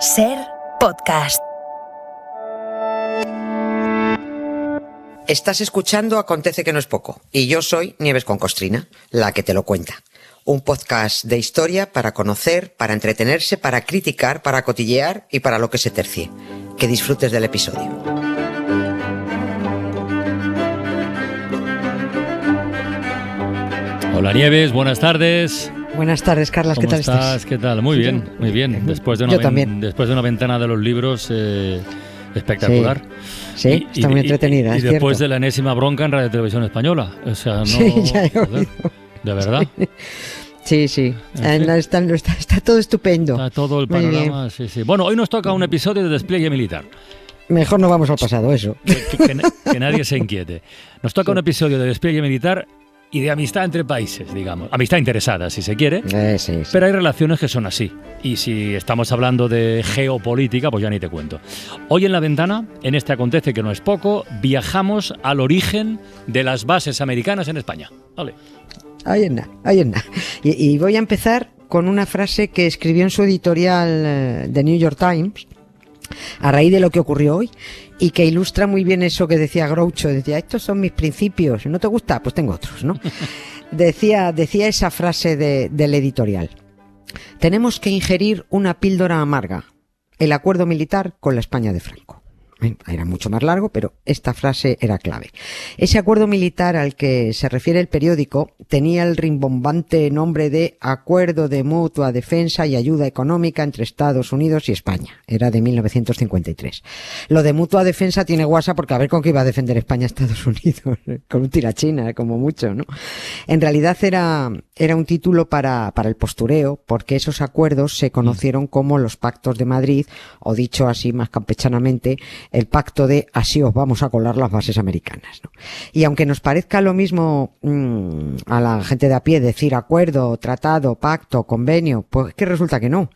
Ser Podcast. Estás escuchando Acontece que no es poco, y yo soy Nieves con Costrina, la que te lo cuenta. Un podcast de historia para conocer, para entretenerse, para criticar, para cotillear y para lo que se tercie. Que disfrutes del episodio. Hola Nieves, buenas tardes. Buenas tardes, Carlas, ¿qué tal estás? ¿Qué tal? Muy bien, muy bien. Después de una ventana de los libros espectacular. Sí, está muy entretenida. Y después de la enésima bronca en Radio Televisión Española. O sea, no. Sí, ya he oído. ¿De verdad? Sí. Está todo estupendo. Está todo el panorama, sí. Bueno, hoy nos toca un episodio de despliegue militar. Mejor no vamos al pasado, eso. Que nadie se inquiete. Nos toca un episodio de despliegue militar y de amistad entre países, digamos. Amistad interesada, si se quiere. Sí. Pero hay relaciones que son así. Y si estamos hablando de geopolítica, pues ya ni te cuento. Hoy en La Ventana, en este Acontece que no es poco, viajamos al origen de las bases americanas en España. Vale. Ahí en nada. Y voy a empezar con una frase que escribió en su editorial The New York Times, a raíz de lo que ocurrió hoy, y que ilustra muy bien eso que decía Groucho. Decía, estos son mis principios, ¿no te gusta? Pues tengo otros, ¿no? Decía esa frase del editorial: tenemos que ingerir una píldora amarga, el acuerdo militar con la España de Franco. Era mucho más largo, pero esta frase era clave. Ese acuerdo militar al que se refiere el periódico tenía el rimbombante nombre de Acuerdo de Mutua Defensa y Ayuda Económica entre Estados Unidos y España. Era de 1953. Lo de Mutua Defensa tiene guasa porque a ver con qué iba a defender España a Estados Unidos, con un tirachina, como mucho, ¿no? En realidad era un título para el postureo, porque esos acuerdos se conocieron como los Pactos de Madrid, o dicho así más campechanamente, el pacto de así os vamos a colar las bases americanas, ¿no? Y aunque nos parezca lo mismo a la gente de a pie decir acuerdo, tratado, pacto, convenio, pues es que resulta que no.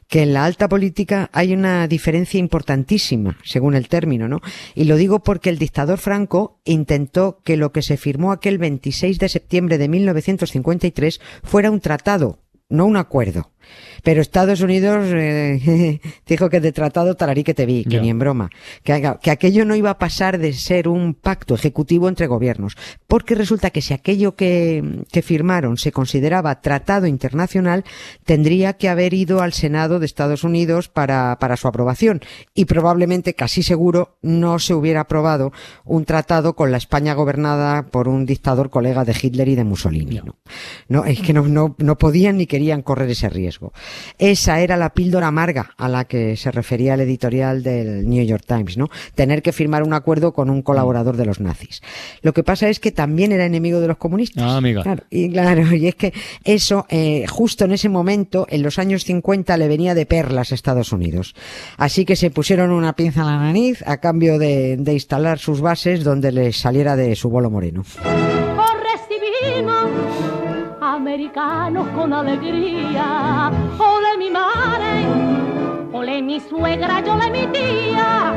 Que en la alta política hay una diferencia importantísima, según el término, ¿no? Y lo digo porque el dictador Franco intentó que lo que se firmó aquel 26 de septiembre de 1953 fuera un tratado, no un acuerdo. Pero Estados Unidos dijo que de tratado tararí que te vi, que ni en broma. Que aquello no iba a pasar de ser un pacto ejecutivo entre gobiernos. Porque resulta que si aquello que firmaron se consideraba tratado internacional, tendría que haber ido al Senado de Estados Unidos para su aprobación. Y probablemente, casi seguro, no se hubiera aprobado un tratado con la España gobernada por un dictador colega de Hitler y de Mussolini. No, es que no podían ni querían correr ese riesgo. Esa era la píldora amarga a la que se refería el editorial del New York Times, ¿no? Tener que firmar un acuerdo con un colaborador de los nazis. Lo que pasa es que también era enemigo de los comunistas. Ah, amiga. Claro, y es que eso, justo en ese momento, en los años 50, le venía de perlas a Estados Unidos. Así que se pusieron una pinza en la nariz a cambio de instalar sus bases donde les saliera de su bolo moreno. Americanos con alegría, ole mi madre, ole mi suegra, yo ole mi tía.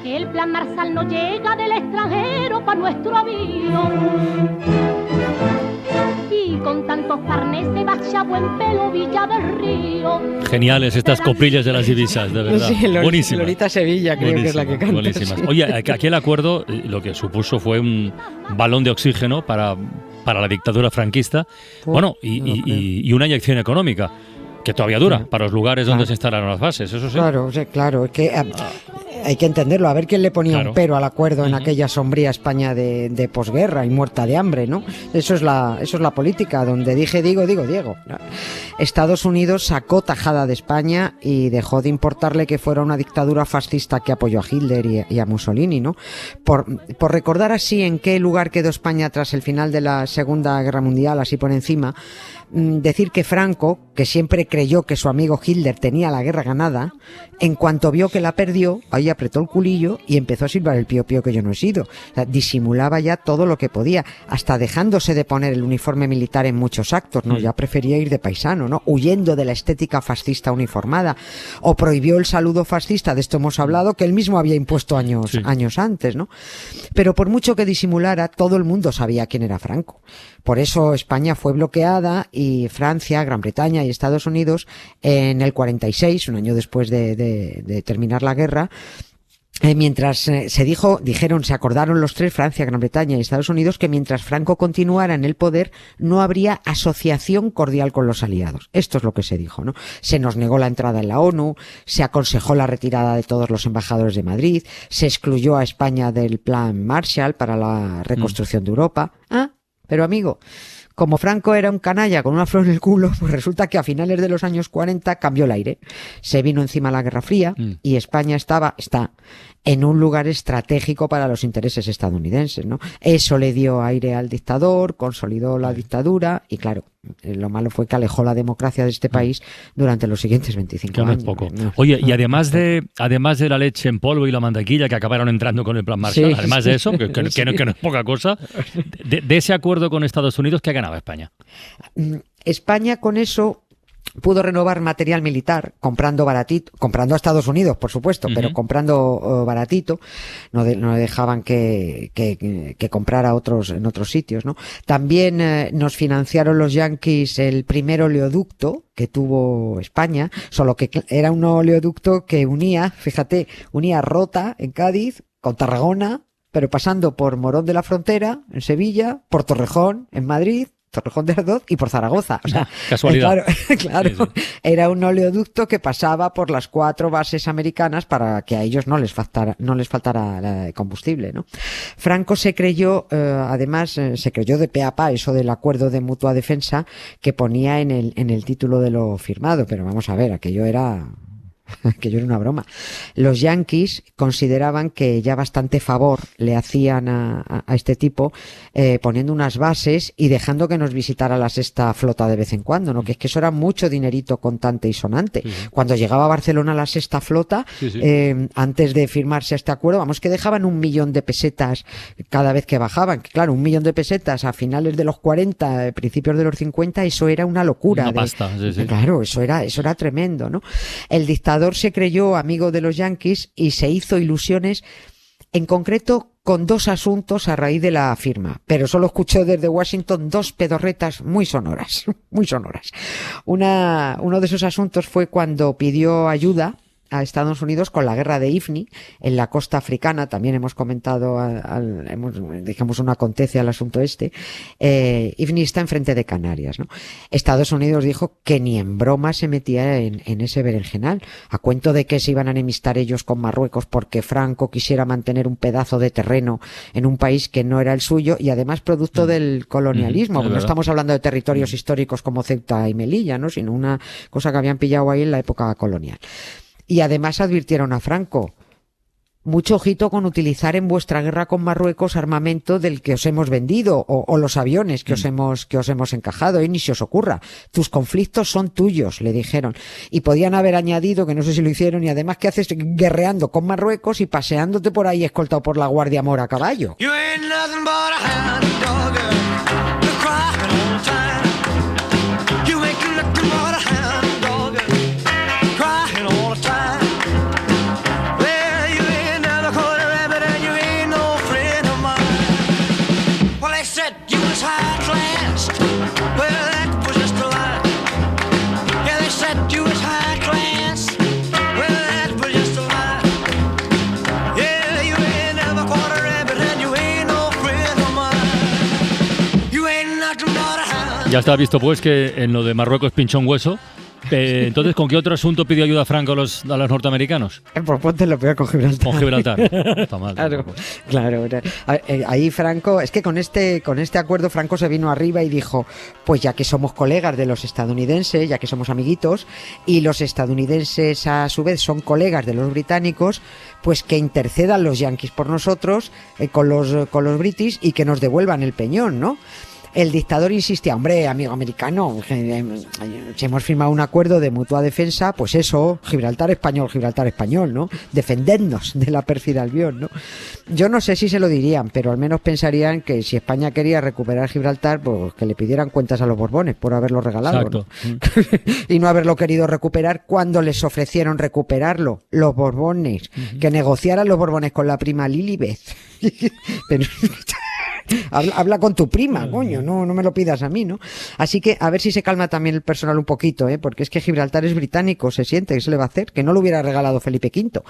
El plan Marshall no llega del extranjero para nuestro avión. Y con tantos carnes de bacha, buen pelo, Villa del Río. Geniales estas coprillas de las divisas, de verdad. Sí, buenísimas. Lolita Sevilla creo que es la que canta. Buenísimas. Sí. Oye, aquí el acuerdo lo que supuso fue un balón de oxígeno para la dictadura franquista. Y una inyección económica que todavía dura para los lugares donde se instalaron las bases, eso sí. Claro, es que hay que entenderlo, a ver quién le ponía un pero al acuerdo en aquella sombría España de posguerra y muerta de hambre, ¿no? Eso es la política, donde dije digo Diego. Estados Unidos sacó tajada de España y dejó de importarle que fuera una dictadura fascista que apoyó a Hitler y a Mussolini, ¿no? Por recordar así en qué lugar quedó España tras el final de la Segunda Guerra Mundial, así por encima, decir que Franco, que siempre creyó que su amigo Hitler tenía la guerra ganada, en cuanto vio que la perdió, ahí apretó el culillo y empezó a silbar el pío pío que yo no he sido. O sea, disimulaba ya todo lo que podía, hasta dejándose de poner el uniforme militar en muchos actos, ¿no? Ya prefería ir de paisano, ¿no? Huyendo de la estética fascista uniformada, o prohibió el saludo fascista, de esto hemos hablado, que él mismo había impuesto años antes, ¿no? Pero por mucho que disimulara, todo el mundo sabía quién era Franco. Por eso España fue bloqueada y Francia, Gran Bretaña y Estados Unidos en el 46, un año después de terminar la guerra, mientras se acordaron los tres, Francia, Gran Bretaña y Estados Unidos, que mientras Franco continuara en el poder no habría asociación cordial con los aliados. Esto es lo que se dijo, ¿no? Se nos negó la entrada en la ONU, se aconsejó la retirada de todos los embajadores de Madrid, se excluyó a España del plan Marshall para la reconstrucción de Europa. Pero amigo, como Franco era un canalla con una flor en el culo, pues resulta que a finales de los años 40 cambió el aire. Se vino encima la Guerra Fría y España está en un lugar estratégico para los intereses estadounidenses, ¿no? Eso le dio aire al dictador, consolidó la dictadura y claro, lo malo fue que alejó la democracia de este país durante los siguientes 25 años. Poco. Oye, y además de la leche en polvo y la mantequilla que acabaron entrando con el plan Marshall, además de eso, que no es poca cosa, de ese acuerdo con Estados Unidos, ¿qué ganaba España? España con eso pudo renovar material militar comprando baratito, comprando a Estados Unidos, por supuesto, pero comprando baratito. No dejaban que comprara en otros sitios, ¿no? También nos financiaron los yanquis el primer oleoducto que tuvo España, solo que era un oleoducto que unía Rota en Cádiz con Tarragona, pero pasando por Morón de la Frontera en Sevilla, por Torrejón en Madrid, Torrejón de Ardoz y por Zaragoza. O sea, casualidad. Claro. Sí. Era un oleoducto que pasaba por las 4 bases americanas para que a ellos no les faltara combustible, ¿no? Franco se creyó, además, de pe a pa eso del acuerdo de mutua defensa que ponía en el título de lo firmado, pero vamos a ver, aquello era una broma. Los yanquis consideraban que ya bastante favor le hacían a este tipo poniendo unas bases y dejando que nos visitara la sexta flota de vez en cuando, ¿no? Que es que eso era mucho dinerito contante y sonante. Cuando llegaba a Barcelona la sexta flota, antes de firmarse este acuerdo, vamos, que dejaban 1 millón de pesetas cada vez que bajaban. Que claro, 1 millón de pesetas a finales de los 40, principios de los 50, eso era una locura. Una pasta, Claro, eso era tremendo, ¿no? El dictador se creyó amigo de los yanquis y se hizo ilusiones, en concreto con 2 asuntos a raíz de la firma, pero solo escuchó desde Washington 2 pedorretas muy sonoras. Uno de esos asuntos fue cuando pidió ayuda a Estados Unidos con la guerra de Ifni en la costa africana. También hemos comentado, digamos, un acontece al asunto este. Ifni está enfrente de Canarias, ¿no? Estados Unidos dijo que ni en broma se metía en ese berenjenal, a cuento de que se iban a enemistar ellos con Marruecos porque Franco quisiera mantener un pedazo de terreno en un país que no era el suyo y además producto del colonialismo. No estamos hablando de territorios históricos como Ceuta y Melilla, ¿no? Sino una cosa que habían pillado ahí en la época colonial. Y además advirtieron a Franco: mucho ojito con utilizar en vuestra guerra con Marruecos armamento del que os hemos vendido o los aviones que os hemos encajado, y ni se os ocurra. Tus conflictos son tuyos, le dijeron. Y podían haber añadido, que no sé si lo hicieron, y además, ¿qué haces guerreando con Marruecos y paseándote por ahí escoltado por la Guardia Mora a caballo? You ain't nothing but a hound dog, you're crying all the time. You ain't nothing but a hound dog, crying all the time. Ya está visto pues que en lo de Marruecos pinchó un hueso. Entonces, ¿con qué otro asunto pidió ayuda Franco a los norteamericanos? Pues ponte lo peor con Gibraltar. Con Gibraltar. Está mal. Claro. Ahí Franco, es que con este acuerdo Franco se vino arriba y dijo: pues ya que somos colegas de los estadounidenses, ya que somos amiguitos, y los estadounidenses a su vez son colegas de los británicos, pues que intercedan los yanquis por nosotros, con los british, y que nos devuelvan el peñón, ¿no? el dictador insistía, hombre, amigo americano, si hemos firmado un acuerdo de mutua defensa, pues eso, Gibraltar español, ¿no? Defendernos de la pérfida Albión, ¿no? Yo no sé si se lo dirían, pero al menos pensarían que si España quería recuperar Gibraltar, pues que le pidieran cuentas a los Borbones por haberlo regalado, ¿no? Y no haberlo querido recuperar cuando les ofrecieron recuperarlo los Borbones, que negociaran los Borbones con la prima Lilibet. Pero habla con tu prima, coño, no me lo pidas a mí, ¿no? Así que a ver si se calma también el personal un poquito, porque es que Gibraltar es británico, se siente, ¿qué se le va a hacer? Que no lo hubiera regalado Felipe V.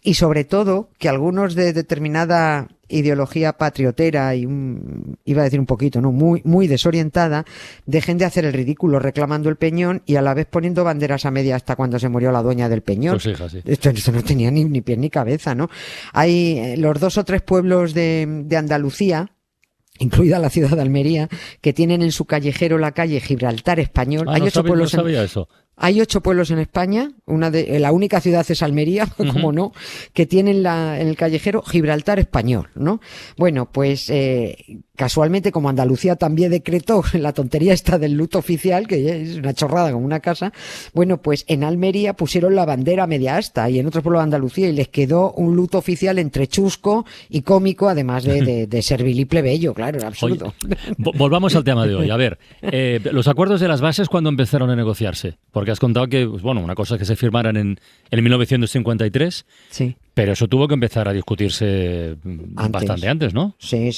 Y sobre todo, que algunos de determinada ideología patriotera y iba a decir un poquito, ¿no? Muy desorientada, dejen de hacer el ridículo reclamando el Peñón y a la vez poniendo banderas a media hasta cuando se murió la dueña del Peñón. Sus hijas, sí. Esto no tenía ni pie ni cabeza, ¿no? Hay los 2 o 3 pueblos de Andalucía, incluida la ciudad de Almería, que tienen en su callejero la calle Gibraltar Español. Hay 8 pueblos no sabía eso. Hay 8 pueblos en España, la única ciudad es Almería, como no, que tienen en el callejero Gibraltar Español, ¿no? Bueno, pues casualmente como Andalucía también decretó la tontería esta del luto oficial, que es una chorrada como una casa, bueno, pues en Almería pusieron la bandera media asta y en otros pueblos de Andalucía y les quedó un luto oficial entre chusco y cómico, además de servil y plebeyo, claro, en absoluto. Oye, volvamos al tema de hoy. A ver, los acuerdos de las bases, ¿cuándo empezaron a negociarse? Porque has contado que, pues, bueno, una cosa es que se firmaran en 1953, sí, pero eso tuvo que empezar a discutirse bastante antes, ¿no? Sí.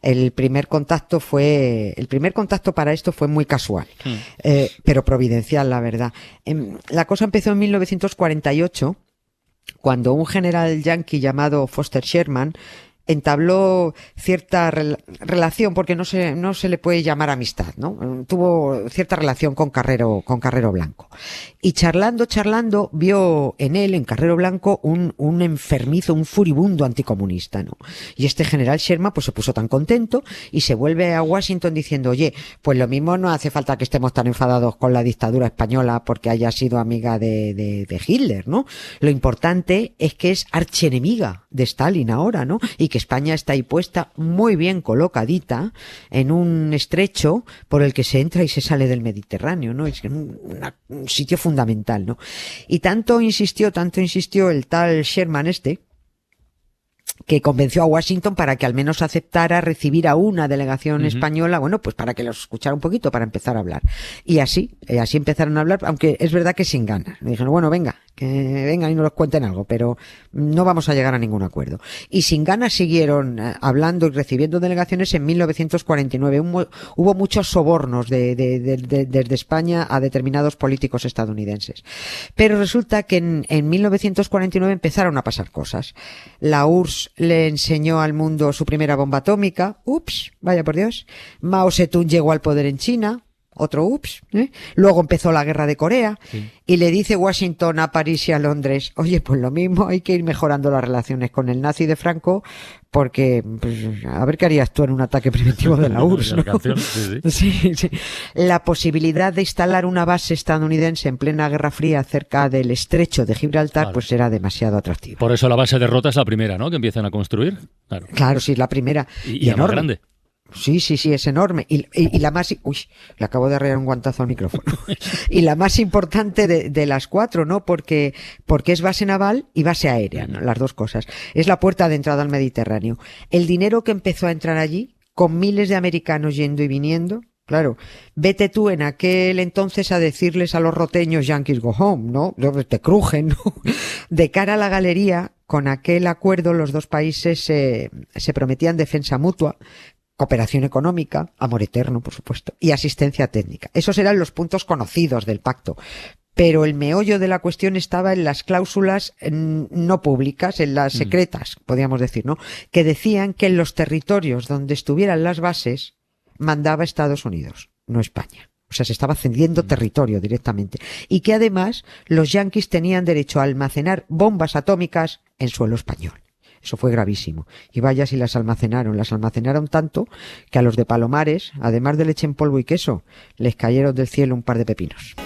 El primer contacto para esto fue muy casual, pero providencial, la verdad. La cosa empezó en 1948, cuando un general yanqui llamado Foster Sherman entabló cierta relación, porque no se le puede llamar amistad, ¿no? Tuvo cierta relación con Carrero Blanco. Y charlando, vio en Carrero Blanco, un enfermizo, un furibundo anticomunista, ¿no? Y este general Sherman, pues se puso tan contento y se vuelve a Washington diciendo, oye, pues lo mismo no hace falta que estemos tan enfadados con la dictadura española porque haya sido amiga de Hitler, ¿no? Lo importante es que es archienemiga de Stalin ahora, ¿no? Y que España está ahí puesta muy bien colocadita en un estrecho por el que se entra y se sale del Mediterráneo, ¿no? Es un sitio fundamental, ¿no? Y tanto insistió el tal Sherman que convenció a Washington para que al menos aceptara recibir a una delegación española, bueno, pues para que los escuchara un poquito, para empezar a hablar. Y así empezaron a hablar, aunque es verdad que sin ganas. Me dijeron, bueno, que vengan y nos cuenten algo, pero no vamos a llegar a ningún acuerdo. Y sin ganas siguieron hablando y recibiendo delegaciones en 1949. Hubo muchos sobornos desde España a determinados políticos estadounidenses. Pero resulta que en 1949 empezaron a pasar cosas. La URSS le enseñó al mundo su primera bomba atómica. Ups, vaya por Dios. Mao Zedong llegó al poder en China. Otro ups, ¿eh? Luego empezó la guerra de Corea, sí. Y le dice Washington a París y a Londres, oye, pues lo mismo, hay que ir mejorando las relaciones con el nazi de Franco, porque pues, a ver qué harías tú en un ataque preventivo de la URSS, ¿no? Sí. La posibilidad de instalar una base estadounidense en plena Guerra Fría cerca del estrecho de Gibraltar, claro, pues era demasiado atractivo. Por eso la base de Rota es la primera, ¿no?, que empiezan a construir. Claro, sí, es la primera. Y la más grande. Sí, es enorme. Y la más... Uy, le acabo de arrear un guantazo al micrófono. Y la más importante de las 4, ¿no? Porque es base naval y base aérea, ¿no? Las dos cosas. Es la puerta de entrada al Mediterráneo. El dinero que empezó a entrar allí, con miles de americanos yendo y viniendo, claro, vete tú en aquel entonces a decirles a los roteños Yankees go home, ¿no? Te crujen, ¿no? De cara a la galería, con aquel acuerdo los dos países se prometían defensa mutua, cooperación económica, amor eterno, por supuesto, y asistencia técnica. Esos eran los puntos conocidos del pacto. Pero el meollo de la cuestión estaba en las cláusulas no públicas, en las secretas, podríamos decir, ¿no? Que decían que en los territorios donde estuvieran las bases mandaba Estados Unidos, no España. O sea, se estaba cediendo territorio directamente. Y que además los yanquis tenían derecho a almacenar bombas atómicas en suelo español. Eso fue gravísimo. Y vaya si las almacenaron tanto que a los de Palomares, además de leche en polvo y queso, les cayeron del cielo un par de pepinos.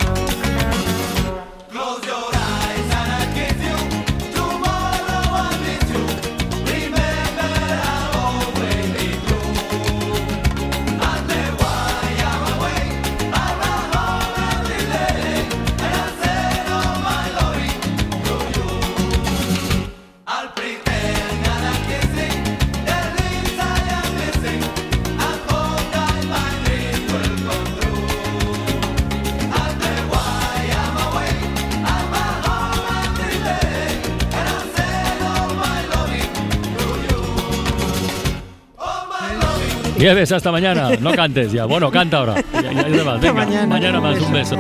Nieves, hasta mañana. No cantes ya. Bueno, canta ahora. Ya te vas. Venga, mañana más. Un beso.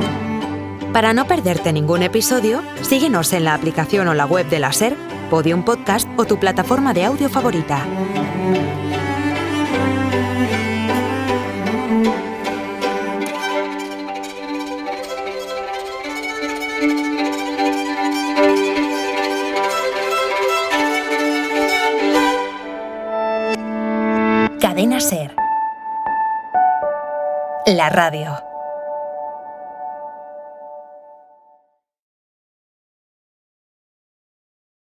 Para no perderte ningún episodio, síguenos en la aplicación o la web de la SER, Podium Podcast o tu plataforma de audio favorita. Cadena SER. La radio.